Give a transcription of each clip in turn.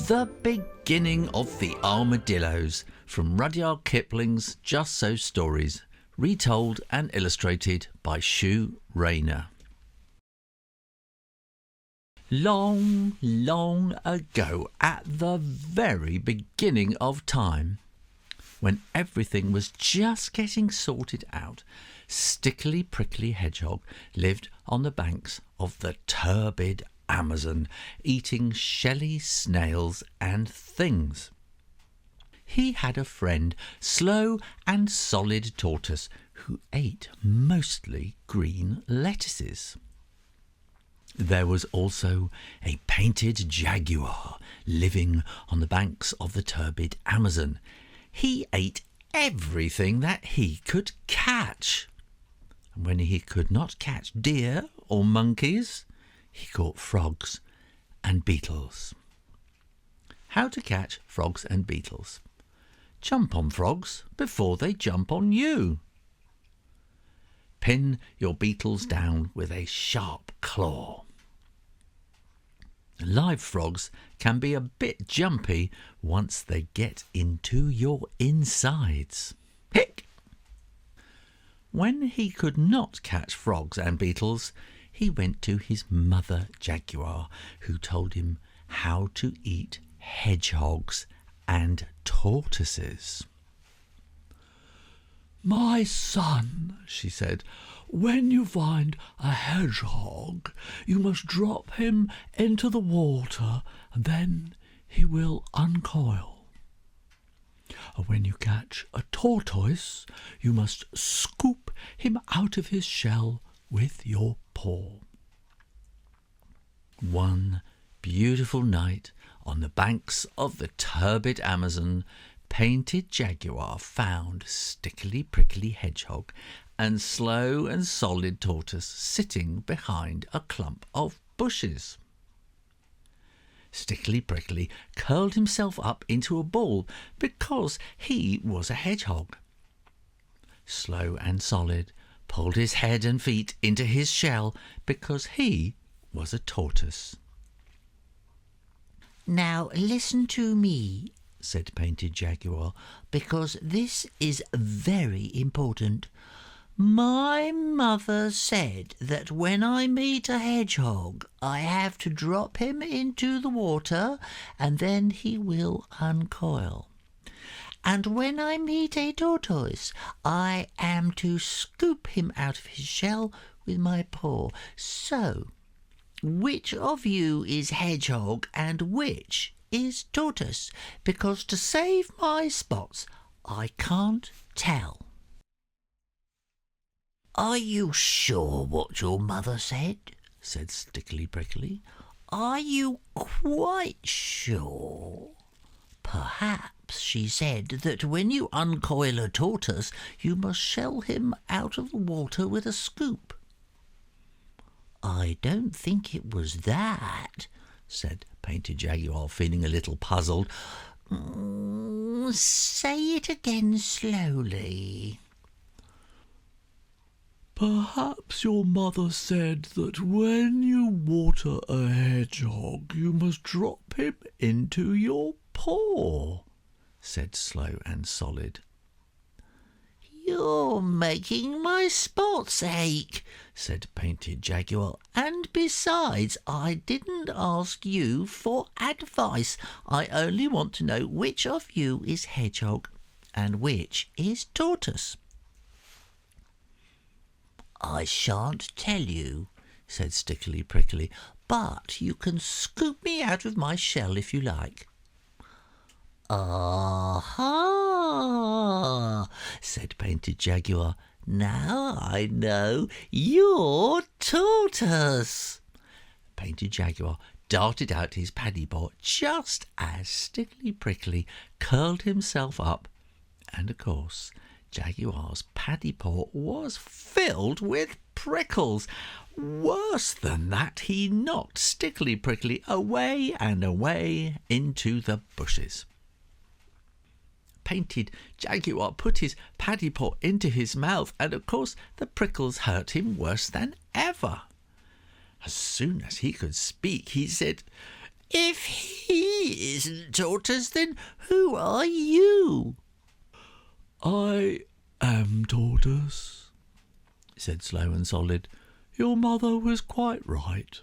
The Beginning of the Armadilloes from Rudyard Kipling's Just So Stories, retold and illustrated by Shoo Rayner. Long, long ago, at the very beginning of time, when everything was just getting sorted out, Stickly Prickly Hedgehog lived on the banks of the turbid Amazon, eating shelly snails and things. He had a friend, Slow and Solid Tortoise, who ate mostly green lettuces. There was also a painted Jaguar living on the banks of the turbid Amazon. He ate everything that he could catch. And when he could not catch deer or monkeys, he caught frogs and beetles. How to catch frogs and beetles. Jump on frogs before they jump on you. Pin your beetles down with a sharp claw. Live frogs can be a bit jumpy once they get into your insides. Hick! When he could not catch frogs and beetles, he went to his mother Jaguar, who told him how to eat hedgehogs and tortoises. "My son," she said, "when you find a hedgehog, you must drop him into the water, and then he will uncoil. And when you catch a tortoise, you must scoop him out of his shell with your paw." One beautiful night on the banks of the turbid Amazon, Painted Jaguar found Stickly Prickly Hedgehog and Slow and Solid Tortoise sitting behind a clump of bushes. Stickly Prickly curled himself up into a ball because he was a hedgehog. Slow and Solid pulled his head and feet into his shell because he was a tortoise. "Now listen to me," said Painted Jaguar, "because this is very important. My mother said that when I meet a hedgehog, I have to drop him into the water and then he will uncoil. And when I meet a tortoise, I am to scoop him out of his shell with my paw. So, which of you is hedgehog and which is tortoise? Because to save my spots, I can't tell." "Are you sure what your mother said?" said Stickly Prickly. "Are you quite sure? Perhaps she said that when you uncoil a tortoise, you must shell him out of the water with a scoop." "I don't think it was that," said Painted Jaguar, feeling a little puzzled. "Say it again slowly." "Perhaps your mother said that when you water a hedgehog, you must drop him into your paw," said Slow and Solid. "You're making my spots ache," said Painted Jaguar. "And besides, I didn't ask you for advice. I only want to know which of you is hedgehog and which is tortoise." "I shan't tell you," said Stickly Prickly, "but you can scoop me out of my shell if you like." "Aha!" said Painted Jaguar. "Now I know you're tortoise." Painted Jaguar darted out his paddy paw just as Stickly Prickly curled himself up, and of course Jaguar's paddy paw was filled with prickles. Worse than that, he knocked Stickly Prickly away and away into the bushes. Painted Jaguar put his paddy paw into his mouth, and of course the prickles hurt him worse than ever. As soon as he could speak, he said, "If he isn't Tortoise, then who are you?" "I am Tortoise," said Slow and Solid. "Your mother was quite right.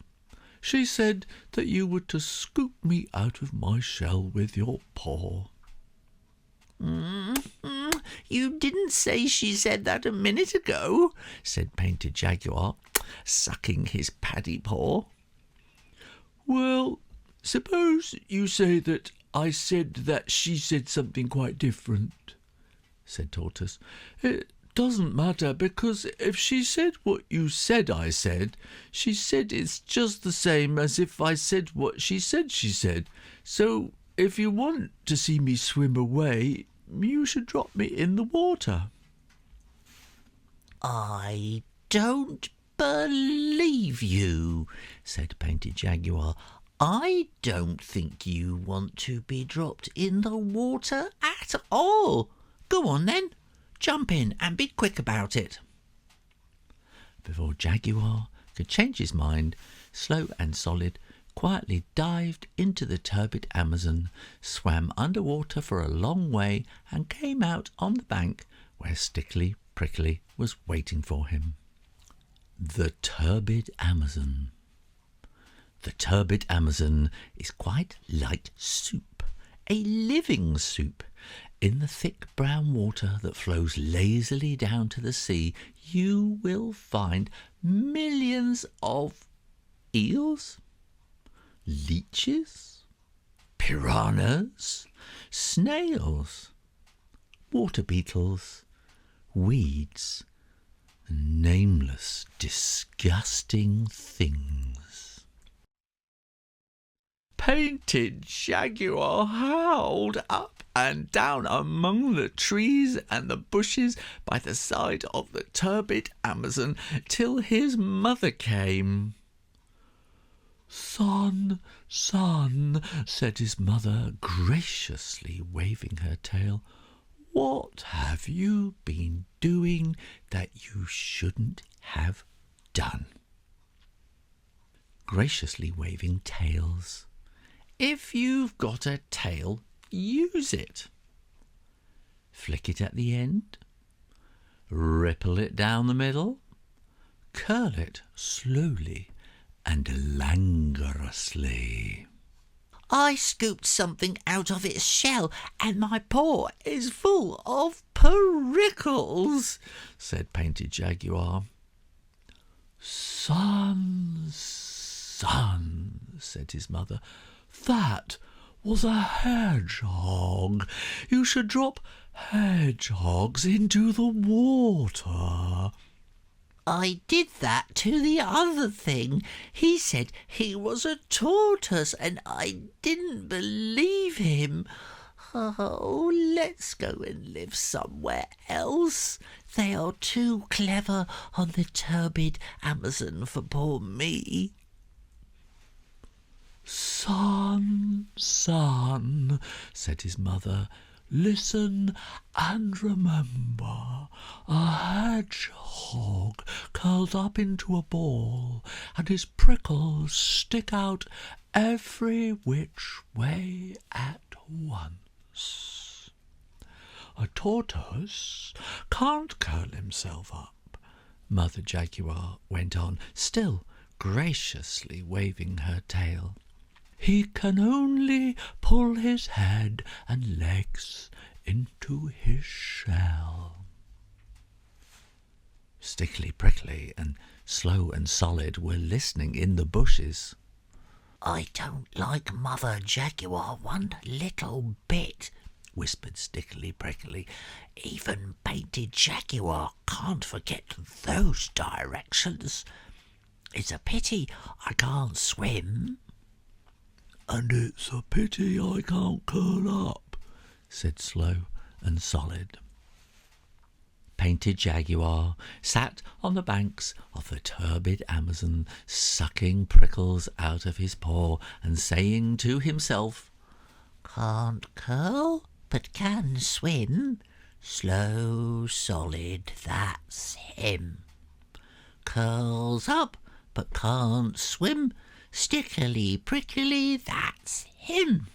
She said that you were to scoop me out of my shell with your paw." "You didn't say she said that a minute ago," said Painted Jaguar, sucking his paddy paw. "Well, suppose you say that I said that she said something quite different," said Tortoise. "It doesn't matter, because if she said what you said I said, she said it's just the same as if I said what she said she said. So if you want to see me swim away, you should drop me in the water." "I don't believe you," said Painted Jaguar. "I don't think you want to be dropped in the water at all. Go on then. Jump in and be quick about it." Before Jaguar could change his mind, Slow and Solid quietly dived into the turbid Amazon, swam under water for a long way, and came out on the bank where Stickly Prickly was waiting for him. The turbid Amazon. The turbid Amazon is quite like soup, a living soup. In the thick brown water that flows lazily down to the sea, you will find millions of eels, leeches, piranhas, snails, water beetles, weeds, nameless, disgusting things. Painted Jaguar howled up and down among the trees and the bushes by the side of the turbid Amazon till his mother came. "Son, son," said his mother, graciously waving her tail, "what have you been doing that you shouldn't have done?" Graciously waving tails. If you've got a tail, use it. Flick it at the end, ripple it down the middle, curl it slowly and languorously. "I scooped something out of its shell, and my paw is full of prickles," said Painted Jaguar. "Son, son," said his mother, "that was a hedgehog. You should drop hedgehogs into the water." "I did that to the other thing. He said he was a tortoise, and I didn't believe him. Oh, let's go and live somewhere else. They are too clever on the turbid Amazon for poor me." "Son, son," said his mother, "listen and remember. A hedgehog curls up into a ball, and his prickles stick out every which way at once. A tortoise can't curl himself up," Mother Jaguar went on, still graciously waving her tail. "He can only pull his head and legs into his shell." Stickly Prickly and Slow and Solid were listening in the bushes. "I don't like Mother Jaguar one little bit," whispered Stickly Prickly. "Even Painted Jaguar can't forget those directions. It's a pity I can't swim." "And it's a pity I can't curl up," said Slow and Solid. Painted Jaguar sat on the banks of the turbid Amazon, sucking prickles out of his paw and saying to himself, "Can't curl, but can swim. Slow, Solid, that's him. Curls up, but can't swim. Stickly Prickly, that's him.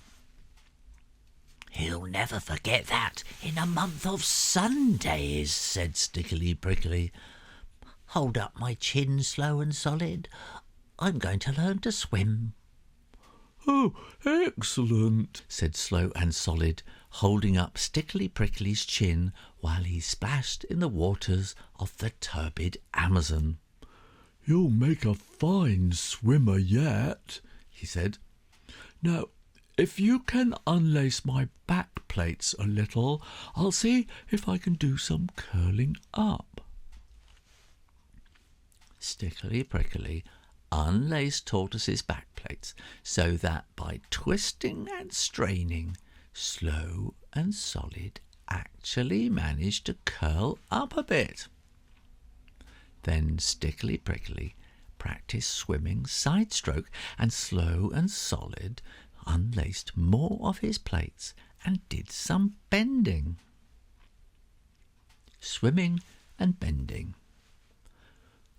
He'll never forget that in a month of Sundays, said Stickly Prickly. Hold up my chin, Slow and Solid. I'm going to learn to swim. Oh, excellent, said Slow and Solid, holding up Stickly Prickly's chin while he splashed in the waters of the turbid Amazon. You'll make a fine swimmer yet, he said. Now, if you can unlace my back plates a little, I'll see if I can do some curling up. Stickly Prickly unlaced Tortoise's back plates so that by twisting and straining, Slow and Solid actually managed to curl up a bit. Then Stickly Prickly practiced swimming side stroke, and Slow and Solid unlaced more of his plates and did some bending. Swimming and bending.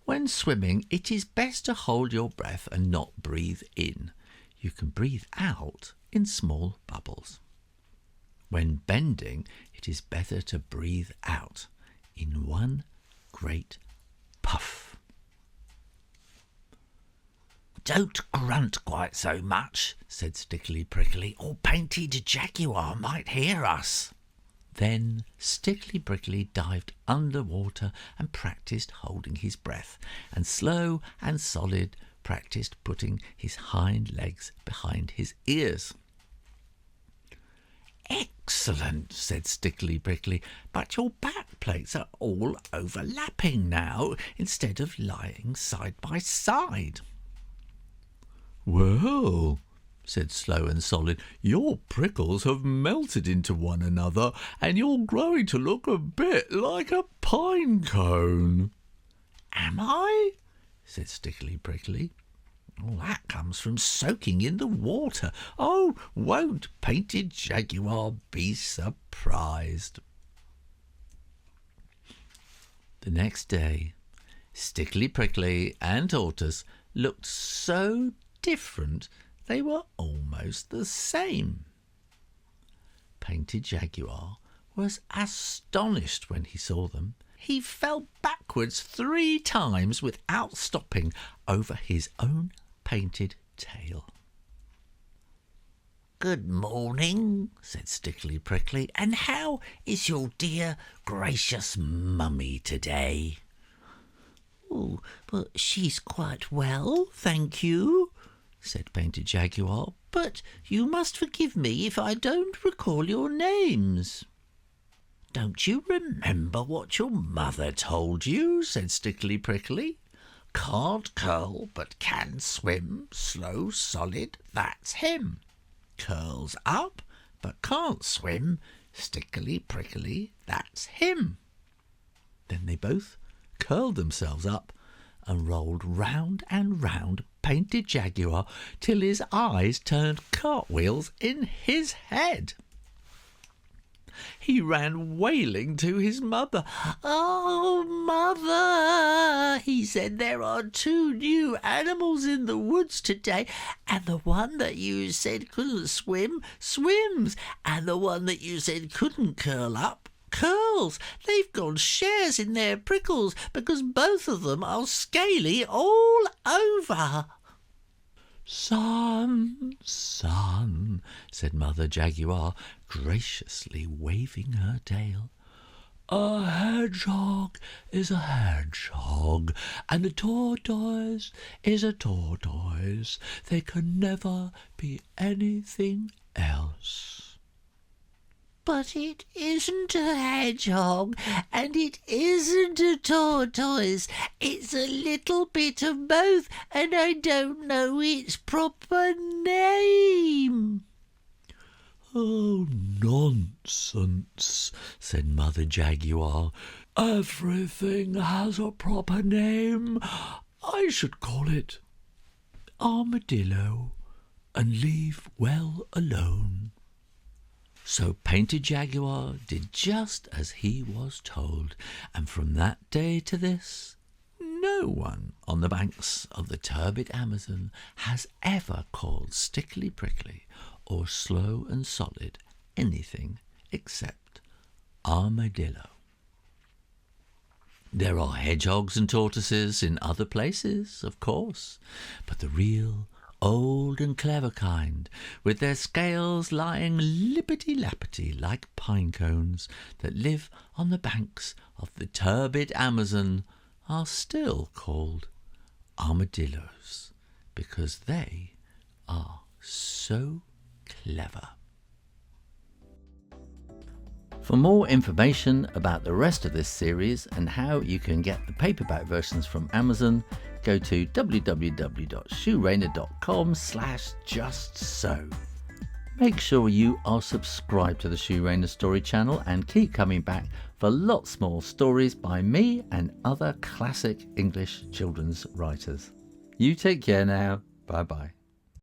When swimming, it is best to hold your breath and not breathe in. You can breathe out in small bubbles. When bending, it is better to breathe out in one great puff. Don't grunt quite so much, said Stickly Prickly, or Painted Jaguar might hear us. Then Stickly Prickly dived underwater and practised holding his breath, and Slow and Solid practised putting his hind legs behind his ears. Excellent, said Stickly Prickly, but your back plates are all overlapping now instead of lying side by side. Well, said Slow and Solid, your prickles have melted into one another, and you're growing to look a bit like a pine cone. Am I? Said Stickly Prickly. Well, that comes from soaking in the water. Oh, won't Painted Jaguar be surprised? The next day, Stickly Prickly and Tortoise looked so different they were almost the same. Painted Jaguar was astonished when he saw them. He fell backwards 3 times without stopping over his own painted tail. Good morning, said Stickly Prickly, and how is your dear, gracious mummy today? Oh, but she's quite well, thank you, said Painted Jaguar, but you must forgive me if I don't recall your names. Don't you remember what your mother told you? Said Stickly Prickly. Can't curl but can swim, Slow Solid, that's him. Curls up but can't swim, Stickly Prickly, that's him. Then they both curled themselves up and rolled round and round Painted Jaguar till his eyes turned cartwheels in his head. He ran wailing to his mother. "Oh, Mother," he said, "there are 2 new animals in the woods today, and the one that you said couldn't swim, swims, and the one that you said couldn't curl up, curls. They've got shares in their prickles because both of them are scaly all over." "Son, son," said Mother Jaguar, graciously waving her tail, "a hedgehog is a hedgehog, and a tortoise is a tortoise. They can never be anything else." "But it isn't a hedgehog, and it isn't a tortoise. It's a little bit of both, and I don't know its proper name." "Oh, nonsense," said Mother Jaguar. "Everything has a proper name. I should call it Armadillo, and leave well alone." So Painted Jaguar did just as he was told, and from that day to this, no one on the banks of the turbid Amazon has ever called Stickly Prickly or Slow and Solid anything except armadillo. There are hedgehogs and tortoises in other places, of course, but the real old and clever kind, with their scales lying lippity-lappity like pine cones that live on the banks of the turbid Amazon, are still called armadillos because they are so clever. For more information about the rest of this series and how you can get the paperback versions from Amazon, go to www.shoorayner.com/justso. Make sure you are subscribed to the Shoo Rayner Story channel and keep coming back for lots more stories by me and other classic English children's writers. You take care now. Bye bye.